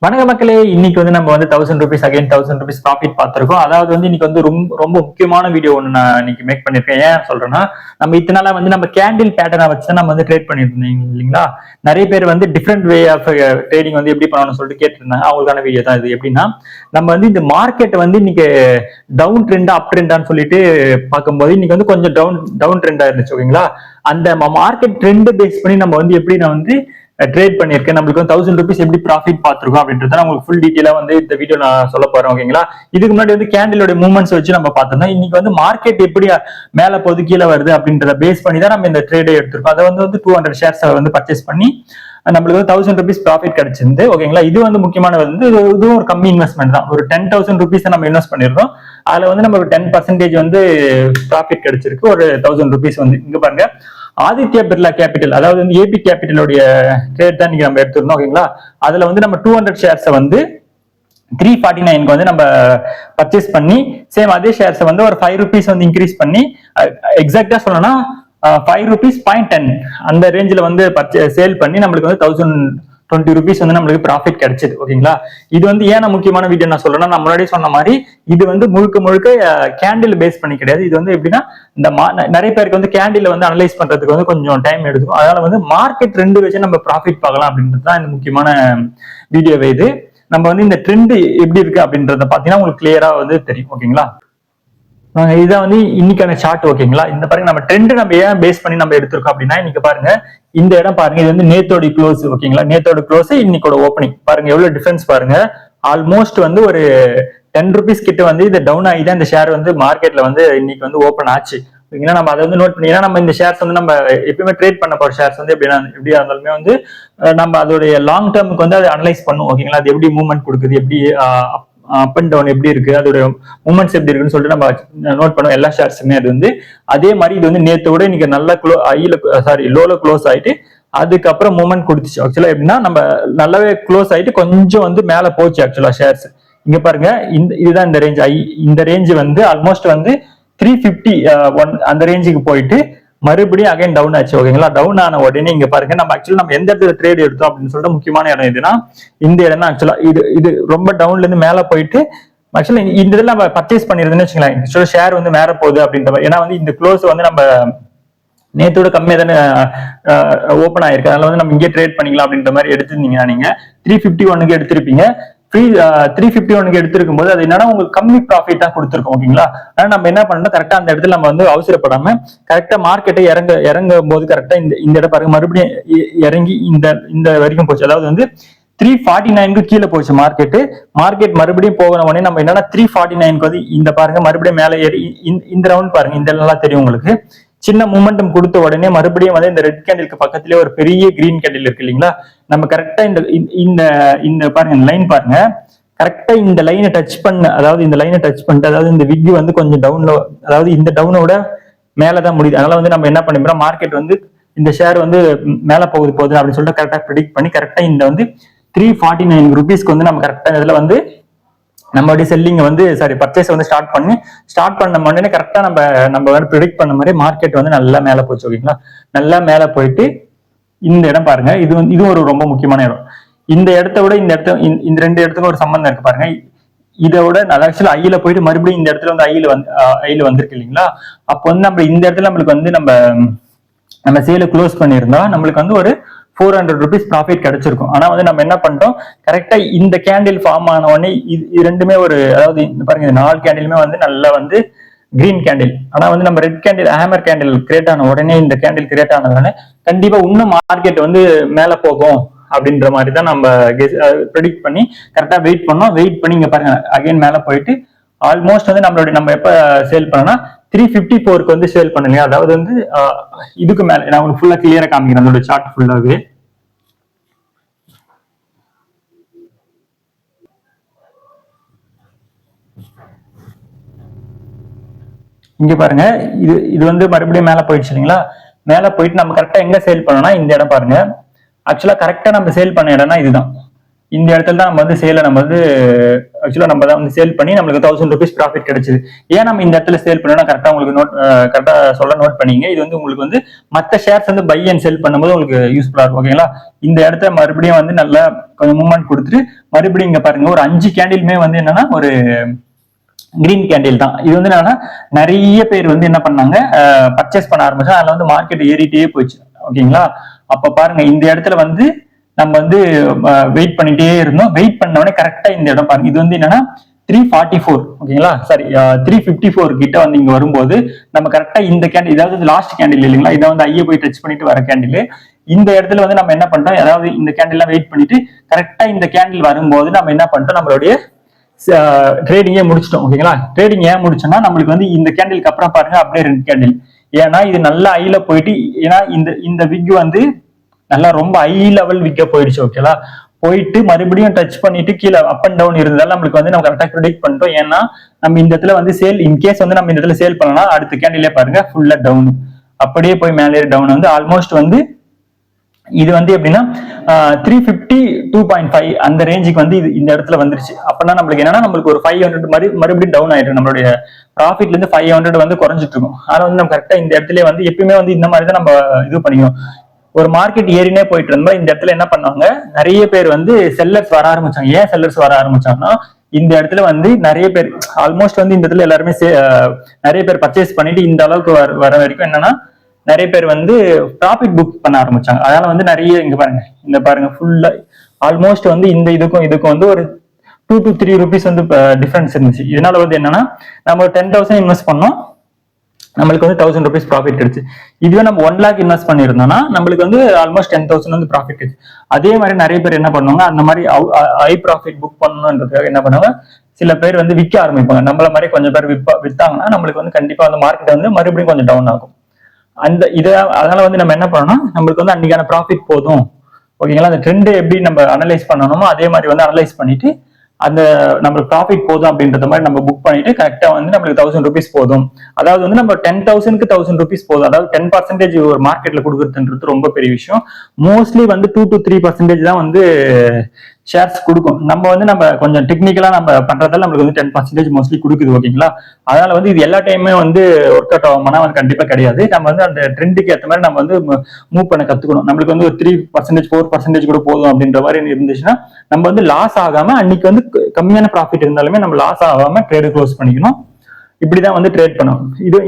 வணக்க மக்களே, இன்னைக்கு வந்து நம்ம வந்து 1000 rupees அகைன் 1000 rupees ப்ராஃபிட் பார்த்திருக்கோம். அதாவது வந்து இன்னைக்கு வந்து ரொம்ப முக்கியமான வீடியோ ஒன்று நான் இன்னைக்கு மேக் பண்ணிருக்கேன். ஏன் சொல்றேன்னா, நம்ம இத்தனை நாளா வந்து நம்ம கேண்டில் பேட்டர்னை வச்சு நம்ம வந்து ட்ரேட் பண்ணிட்டு இருந்தீங்க இல்லைங்களா? நிறைய பேர் வந்து டிஃப்ரெண்ட் வே ஆஃப் ட்ரேடிங் வந்து எப்படி பண்ணணும்னு சொல்லிட்டு கேட்டிருந்தாங்க. அவங்களுக்கான வீடியோ தான் இது. எப்படின்னா, நம்ம வந்து இந்த மார்க்கெட் வந்து இன்னைக்கு டவுன் ட்ரெண்டா அப் ட்ரெண்டான்னு சொல்லிட்டு பார்க்கும்போது இன்னைக்கு வந்து கொஞ்சம் டவுன் ட்ரெண்டா இருந்துச்சு. ஓகேங்களா? அந்த மார்க்கெட் ட்ரெண்ட் பேஸ் பண்ணி நம்ம வந்து எப்படி நான் வந்து ட்ரேட் பண்ணிருக்கேன், நம்மளுக்கு வந்து 1000 rupees எப்படி ப்ராஃபிட் பார்த்திருக்கோம் அப்படின்றத உங்களுக்கு ஃபுல் டீட்டெயிலா வந்து இந்த வீடியோ நான் சொல்ல போறேன். ஓகேங்களா? இதுக்கு முன்னாடி வந்து கேண்டிலோட மூவ்மெண்ட்ஸ் வச்சு நம்ம பார்த்தோம்னா, இன்னைக்கு வந்து மார்க்கெட் எப்படி மேல போகுது கீழே வருது அப்படின்றத பேஸ் பண்ணி தான் நம்ம இந்த ட்ரேடை எடுத்திருக்கோம். அதை வந்து 200 ஷேர்ஸ் வந்து பர்ச்சேஸ் பண்ணி நம்மளுக்கு வந்து 1000 rupees ப்ராஃபிட் கிடைச்சிருந்து. ஓகேங்களா? இது வந்து முக்கியமான வந்து இதுவும் ஒரு கம்மி இன்வெஸ்ட்மெண்ட் தான். ஒரு 10,000 rupees நம்ம இன்வெஸ்ட் பண்ணிருக்கோம். அதுல வந்து நம்ம 10% வந்து ப்ராஃபிட் கிடைச்சிருக்கு. ஒரு 1000 rupees வந்து இங்க பாருங்க, ஆதித்யா பிர்லா கேபிட்டல், அதாவது வந்து ஏபி கேபிட்டலுடைய ட்ரேட் தான் நம்ம எடுத்திருந்தோம். ஓகேங்களா? அதுல வந்து நம்ம 200 ஷேர்ஸ் வந்து 349 வந்து நம்ம பர்ச்சேஸ் பண்ணி, சேம் அதே ஷேர்ஸ் வந்து ஒரு 5 rupees வந்து இன்க்ரீஸ் பண்ணி, எக்ஸாக்டா சொல்லணும்னா 5 rupees 0.10 அந்த ரேஞ்சில் வந்து சேல் பண்ணி நம்மளுக்கு வந்து 1020 rupees வந்து நம்மளுக்கு ப்ராஃபிட் கிடைச்சது. ஓகேங்களா? இது வந்து ஏன் முக்கியமான வீடியோ நான் சொல்றேன்னா, நான் முன்னாடி சொன்ன மாதிரி இது வந்து முழுக்க கேண்டில் பேஸ் பண்ணி கிடையாது. இது வந்து எப்படின்னா, இந்த நிறைய பேருக்கு வந்து கேண்டில் வந்து அனலைஸ் பண்றதுக்கு வந்து கொஞ்சம் டைம் எடுக்கும். அதனால வந்து மார்க்கெட் ட்ரெண்ட் வச்சு நம்ம ப்ராஃபிட் பார்க்கலாம் அப்படின்றது தான் இந்த முக்கியமான வீடியோவே. இது நம்ம வந்து இந்த ட்ரெண்ட் எப்படி இருக்கு அப்படின்றத பாத்தீங்கன்னா உங்களுக்கு கிளியரா வந்து தெரியும். ஓகேங்களா? இதான் வந்து இன்னைக்கான சார்ட். ஓகேங்களா? இந்த பாருங்க, நம்ம ட்ரெண்ட் நம்ம ஏன் பேஸ் பண்ணி நம்ம எடுத்திருக்கோம் அப்படின்னா, இன்னைக்கு பாருங்க இந்த இடம் பாருங்க, இது வந்து நேத்தோட க்ளோஸ். ஓகேங்களா? நேத்தோட க்ளோஸ் இன்னைக்கோட ஓப்பனிங் பாருங்க, எவ்வளவு டிஃபரன்ஸ் பாருங்க. ஆல்மோஸ்ட் வந்து ஒரு 10 rupees கிட்ட வந்து இது டவுன் ஆகி தான் இந்த ஷேர் வந்து மார்க்கெட்ல வந்து இன்னைக்கு வந்து ஓப்பன் ஆச்சு. ஓகேங்களா? நம்ம அதை வந்து நோட் பண்ணி, நம்ம இந்த ஷேர்ஸ் வந்து நம்ம எப்பயுமே ட்ரேட் பண்ண போற ஷேர்ஸ் வந்து எப்படியா இருந்தாலுமே வந்து நம்ம அதோடைய லாங் டேர்முக்கு வந்து அதை அனலைஸ் பண்ணுவோம். ஓகேங்களா? அது எப்படி மூவ்மெண்ட் கொடுக்குது, எப்படி அப் அண்ட் டவுன் எப்படி இருக்கு, அதோட மூமெண்ட்ஸ் எப்படி இருக்குன்னு சொல்லிட்டு நம்ம நோட் பண்ணுவோம் எல்லா ஷேர்ஸுமே. அது வந்து அதே மாதிரி இது வந்து நேற்று விட இன்னைக்கு நல்லா லோல க்ளோஸ் ஆயிட்டு அதுக்கப்புறம் மூவ்மெண்ட் கொடுத்துச்சு. ஆக்சுவலா எப்படின்னா, நம்ம நல்லாவே க்ளோஸ் ஆயிட்டு கொஞ்சம் வந்து மேல போச்சு ஆக்சுவலா ஷேர்ஸ். இங்க பாருங்க, இதுதான் இந்த ரேஞ்ச். இந்த ரேஞ்ச் வந்து ஆல்மோஸ்ட் வந்து 351 அந்த ரேஞ்சுக்கு போயிட்டு மறுபடியும் அகைன் டவுன் ஆச்சு. ஓகேங்களா? டவுன் ஆன உடனே இங்க பாருங்க, நம்ம ஆக்சுவலா நம்ம எந்த இடத்துல ட்ரேட் எடுத்தோம் அப்படின்னு சொல்லிட்டு முக்கியமான இடம் எதுனா இந்த இடம் தான். ஆக்சுவலா இது ரொம்ப டவுன்ல இருந்து மேல போயிட்டு ஆக்சுவலா இந்த இடத்துல நம்ம பர்ச்சேஸ் பண்ணிருந்தோம்னு வச்சுக்கலாம், ஷேர் வந்து மேல போகுது அப்படின்ற மாதிரி. ஏன்னா வந்து இந்த க்ளோஸ் வந்து நம்ம நேத்தோட கம்மியா தானே ஓப்பன் ஆயிருக்கு. அதனால வந்து நம்ம இங்கே ட்ரேட் பண்ணிக்கலாம் அப்படின்ற மாதிரி எடுத்திருந்தீங்கன்னா நீங்க 351க்கு எடுத்திருப்பீங்க. 351க்கு எடுத்திருக்கும் போது அது என்னன்னா உங்களுக்கு கம்மி ப்ராஃபிட்டா கொடுத்துருக்கோம். ஓகேங்களா? ஆனா நம்ம என்ன பண்ணணும், கரெக்டா அந்த இடத்துல நம்ம வந்து அவசரப்படாம கரெக்டா மார்க்கெட்டை இறங்கும் போது கரெக்டா இந்த இடம் பாருங்க, மறுபடியும் இறங்கி இந்த வரைக்கும் போச்சு. அதாவது வந்து 349க்கு கீழே போச்சு மார்க்கெட் மறுபடியும் போகணும் உடனே நம்ம என்னன்னா 349க்கு வந்து இந்த பாருங்க மறுபடியும் மேலே ஏறி இந்த ரவுண்ட் பாருங்க, இந்த நல்லா தெரியும் உங்களுக்கு. சின்ன மூமெண்டம் கொடுத்த உடனே மறுபடியும் வந்து இந்த ரெட் கேண்டிலுக்கு பக்கத்திலே ஒரு பெரிய கிரீன் கேண்டில் இருக்கு இல்லைங்களா? நம்ம கரெக்டா இந்த பாருங்க லைன் பாருங்க, கரெக்டா இந்த லைனை டச் பண்ண, அதாவது இந்த லைனை டச் பண்ணிட்டு, அதாவது இந்த விக் வந்து கொஞ்சம் டவுன்ல, அதாவது இந்த டவுனோட மேலதான் முடியுது. அதனால வந்து நம்ம என்ன பண்ணிக்கிறோம், மார்க்கெட் வந்து இந்த ஷேர் வந்து மேல போகுது அப்படின்னு சொல்லிட்டு கரெக்டா ப்ரெடிக்ட் பண்ணி கரெக்டா இந்த வந்து 349 rupeesக்கு வந்து நம்ம கரெக்டா இதுல வந்து நம்மளுடைய செல்லிங் வந்து பர்ச்சேஸ் வந்து ஸ்டார்ட் பண்ண உடனே கரெக்டா நம்ம வந்து ப்ரெடிக்ட் பண்ண மாதிரி மார்க்கெட் வந்து நல்லா மேல போச்சு. ஓகேங்களா? நல்லா மேல போயிட்டு இந்த இடம் பாருங்க, இது ஒரு ரொம்ப முக்கியமான இடம். இந்த இடத்த விட இந்த ரெண்டு இடத்துக்கும் ஒரு சம்பந்தம் இருக்கு பாருங்க. இதை விட நல்லா ஆக்சுவலா ஐயில போயிட்டு மறுபடியும் இந்த இடத்துல வந்து ஐயில வந்திருக்கு இல்லைங்களா? அப்போ வந்து நம்ம இந்த இடத்துல நம்மளுக்கு வந்து நம்ம சேல க்ளோஸ் பண்ணியிருந்தா நம்மளுக்கு வந்து ஒரு 400 rupees ப்ராஃபிட் கிடைச்சிருக்கும். ஆனா வந்து நம்ம என்ன பண்ணிட்டோம், கரெக்டா இந்த கேண்டில் ஃபார்ம் ஆன உடனே இது ரெண்டுமே அதாவது பாருங்க, இந்த 4 கேண்டிலுமே வந்து நல்லா வந்து கிரீன் கேண்டில். ஆனா வந்து நம்ம red candle hammer candle create ஆன உடனே, இந்த கேண்டில் கிரியேட் ஆனதுனால கண்டிப்பா இன்னும் மார்க்கெட் வந்து மேல போகும் அப்படின்ற மாதிரி தான் நம்ம ப்ரெடிக்ட் பண்ணி கரெக்டா வெயிட் பண்ணி இங்க பாருங்க அகைன் மேல போயிட்டு ஆல்மோஸ்ட் வந்து நம்ம எப்ப சேல் பண்ணோம்னா 354க்கு வந்து சேல் பண்ணுங்க. அதாவது வந்து இதுக்கு மேல நான் உங்களுக்கு ஃபுல்லா கிளியரா காமிக்கிறேன் அதோட சார்ட் ஃபுல்லாவே. இங்க பாருங்க, இது வந்து மறுபடியும் மேல போயிடுச்சு இல்லைங்களா? மேல போயிட்டு நம்ம கரெக்டா எங்க சேல் பண்ணோம்னா இந்த இடம் பாருங்க. ஆக்சுவலா கரெக்டா நம்ம சேல் பண்ண இடம்னா இதுதான். இந்த இடத்துல தான் நம்ம வந்து சேலை நம்ம வந்து ஆக்சுவலா நம்ம தான் வந்து சேல் பண்ணி நம்மளுக்கு 1000 rupees ப்ராஃபிட் கிடைச்சது. ஏன் நம்ம இந்த இடத்துல சேல் பண்ணணும் கரெக்டா உங்களுக்கு கரெக்டா நோட் பண்ணீங்க. இது வந்து உங்களுக்கு வந்து மற்ற ஷேர்ஸ் வந்து பை அண்ட் செல் பண்ணும்போது உங்களுக்கு யூஸ்ஃபுல்லா இருக்கும். ஓகேங்களா? இந்த இடத்த மறுபடியும் வந்து நல்லா கொஞ்சம் மூவ்மெண்ட் கொடுத்துட்டு மறுபடியும் இங்க பாருங்க ஒரு 5 கேண்டிலுமே வந்து என்னன்னா ஒரு கிரீன் கேண்டில் தான். இது வந்து என்னன்னா நிறைய பேர் வந்து என்ன பண்ணாங்க பர்ச்சேஸ் பண்ண ஆரம்பிச்சா அதுல வந்து மார்க்கெட் ஏறிட்டே போயிடுச்சு. ஓகேங்களா? அப்ப பாருங்க இந்த இடத்துல வந்து நம்ம வந்து வெயிட் பண்ணிட்டே இருந்தோம். வெயிட் பண்ணவொடனே கரெக்டா இந்த இடம் பாருங்க இது வந்து என்னன்னா 344 ஓகேங்களா, சாரி 354 கிட்ட வந்து இங்க வரும்போது நம்ம கரெக்டா இந்த கேண்டில், இதாவது லாஸ்ட் கேண்டில் இல்லைங்களா, இதை வந்து ஐய போய் டச் பண்ணிட்டு வர கேண்டில். இந்த இடத்துல வந்து நம்ம என்ன பண்றோம், அதாவது இந்த கேண்டில் வெயிட் பண்ணிட்டு கரெக்டா இந்த கேண்டில் வரும்போது நம்ம என்ன பண்றோம், நம்மளுடைய ட்ரேடிங்கே முடிச்சிட்டோம். ஓகேங்களா? ட்ரேடிங் ஏன் முடிச்சோம்னா நம்மளுக்கு வந்து இந்த கேண்டிலுக்கு அப்புறம் பாருங்க அப்படியே 2 கேண்டில், ஏன்னா இது நல்லா ஐல போயிட்டு, ஏன்னா இந்த விக் வந்து நல்லா ரொம்ப ஹை லெவல் விக்க போயிடுச்சு. ஓகேங்களா? போயிட்டு மறுபடியும் டச் பண்ணிட்டு கீழே அப் அண்ட் டவுன் இருந்தாலும் நம்மளுக்கு வந்து நம்ம கரெக்டா ப்ரெடிக்ட் பண்ணிட்டோம். ஏன்னா நம்ம இந்த இடத்துல வந்து சேல் இன்கேஸ் வந்து நம்ம இந்த இடத்துல சேல் பண்ணலாம், அடுத்த கேண்டிலே பாருங்க ஃபுல்லா டவுன், அப்படியே போய் மேலே டவுன் வந்து ஆல்மோஸ்ட் வந்து இது வந்து எப்படின்னா 352.5 அந்த ரேஞ்சுக்கு வந்து இந்த இடத்துல வந்துருச்சு. அப்படின்னா நம்மளுக்கு என்னன்னா நம்மளுக்கு ஒரு 500 மறுபடியும் டவுன் ஆயிடும். நம்மளுடைய ப்ராஃபிட்ல இருந்து 500 வந்து குறைஞ்சிட்டு இருக்கும். ஆனா வந்து நம்ம கரெக்டா இந்த இடத்துல வந்து எப்பயுமே வந்து இந்த மாதிரி தான் நம்ம இது பண்ணிக்கணும். ஒரு மார்க்கெட் ஏறினே போயிட்டு இருந்தா இந்த இடத்துல என்ன பண்ணாங்க, நிறைய பேர் வந்து செல்லர்ஸ் வர ஆரம்பிச்சாங்க. ஏன் செல்லர்ஸ் வர ஆரம்பிச்சாங்கன்னா இந்த இடத்துல வந்து நிறைய பேர் ஆல்மோஸ்ட் வந்து இந்த இடத்துல எல்லாருமே நிறைய பேர் பர்ச்சேஸ் பண்ணிட்டு இந்த அளவுக்கு வர வரைக்கும் என்னன்னா நிறைய பேர் வந்து ப்ராஃபிட் புக் பண்ண ஆரம்பிச்சாங்க. அதனால வந்து நிறைய இங்க பாருங்க ஃபுல்லா ஆல்மோஸ்ட் வந்து இந்த இதுக்கும் வந்து ஒரு 2 to 3 rupees வந்து டிஃபரன்ஸ் இருந்துச்சு. இதனால வந்து என்னன்னா நம்ம 10,000 இன்வெஸ்ட் பண்ணோம், நம்மளுக்கு வந்து 1000 rupees ப்ராஃபிட் கிடைச்சு. இதுவே நம்ம 1 lakh இன்வெஸ்ட் பண்ணிருந்தோம்னா நம்மளுக்கு வந்து ஆல்மோஸ்ட் 10,000 வந்து ப்ராஃபிட் கிடைச்சு. அதே மாதிரி நிறைய பேர் என்ன பண்ணுவாங்க, அந்த மாதிரி ஹை ப்ராஃபிட் புக் பண்ணணுன்றதுக்காக என்ன பண்ணுவாங்க, சில பேர் வந்து விற்க ஆரம்பிப்பாங்க. நம்மள மாதிரி கொஞ்சம் பேர் வித்தாங்கன்னா நம்மளுக்கு வந்து கண்டிப்பா வந்து மார்க்கெட் வந்து மறுபடியும் கொஞ்சம் டவுன் ஆகும். அதனால வந்து நம்ம என்ன பண்ணணும், நம்மளுக்கு வந்து அன்னைக்கான ப்ராஃபிட் போதும். ஓகேங்களா? அந்த ட்ரெண்ட் எப்படி நம்ம அனலைஸ் பண்ணணுமோ அதே மாதிரி வந்து அனலைஸ் பண்ணிட்டு அந்த நம்மளுக்கு ப்ராஃபிட் போதும் அப்படின்றத மாதிரி நம்ம புக் பண்ணிட்டு கரெக்டா வந்து நம்மளுக்கு 1000 rupees போதும். அதாவது வந்து நம்ம 10,000க்கு 1000 rupees போதும். அதாவது 10% ஒரு மார்க்கெட்ல கொடுக்குறதுன்றது ரொம்ப பெரிய விஷயம். மோஸ்ட்லி வந்து 2 to 3% தான் வந்து ஷேர்ஸ் கொடுக்கும். நம்ம கொஞ்சம் டெக்னிக்கலா நம்ம பண்றதால நம்மளுக்கு வந்து 10% மோஸ்ட்லி கொடுக்குது. ஓகேங்களா? அதனால வந்து இது எல்லா டைமே வந்து ஒர்க் அவுட் ஆகும்னா வந்து கண்டிப்பா கிடையாது. நம்ம வந்து அந்த ட்ரெண்டுக்கு ஏற்ற மாதிரி நம்ம வந்து மூவ் பண்ண கத்துக்கணும். நம்மளுக்கு வந்து ஒரு 3% 4% கூட போதும் அப்படின்ற மாதிரி இருந்துச்சுன்னா நம்ம வந்து லாஸ் ஆகாம, அன்னைக்கு வந்து கம்மியான ப்ராஃபிட் இருந்தாலுமே நம்ம லாஸ் ஆகாம ட்ரேடு க்ளோஸ் பண்ணிக்கணும். இப்படிதான் வந்து ட்ரேட் பண்ணணும்.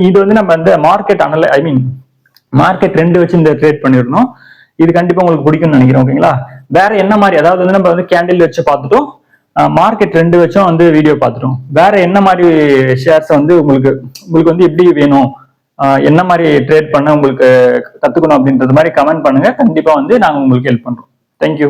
இது வந்து நம்ம வந்து மார்க்கெட் மார்க்கெட் ட்ரெண்ட் வச்சு இந்த ட்ரேட் பண்ணிடணும். இது கண்டிப்பா உங்களுக்கு பிடிக்கும்னு நினைக்கிறேன். ஓகேங்களா? வேற என்ன மாதிரி, அதாவது வந்து நம்ம வந்து கேண்டில் வச்சு பார்த்துட்டோம், மார்க்கெட் ட்ரெண்ட் வச்சும் வந்து வீடியோ பார்த்துட்டோம். வேற என்ன மாதிரி ஷேர்ஸ் வந்து உங்களுக்கு வந்து எப்படி வேணும், என்ன மாதிரி ட்ரேட் பண்ண உங்களுக்கு கத்துக்கணும் அப்படின்றது மாதிரி கமெண்ட் பண்ணுங்க. கண்டிப்பா வந்து நாங்க உங்களுக்கு ஹெல்ப் பண்றோம். தேங்க்யூ.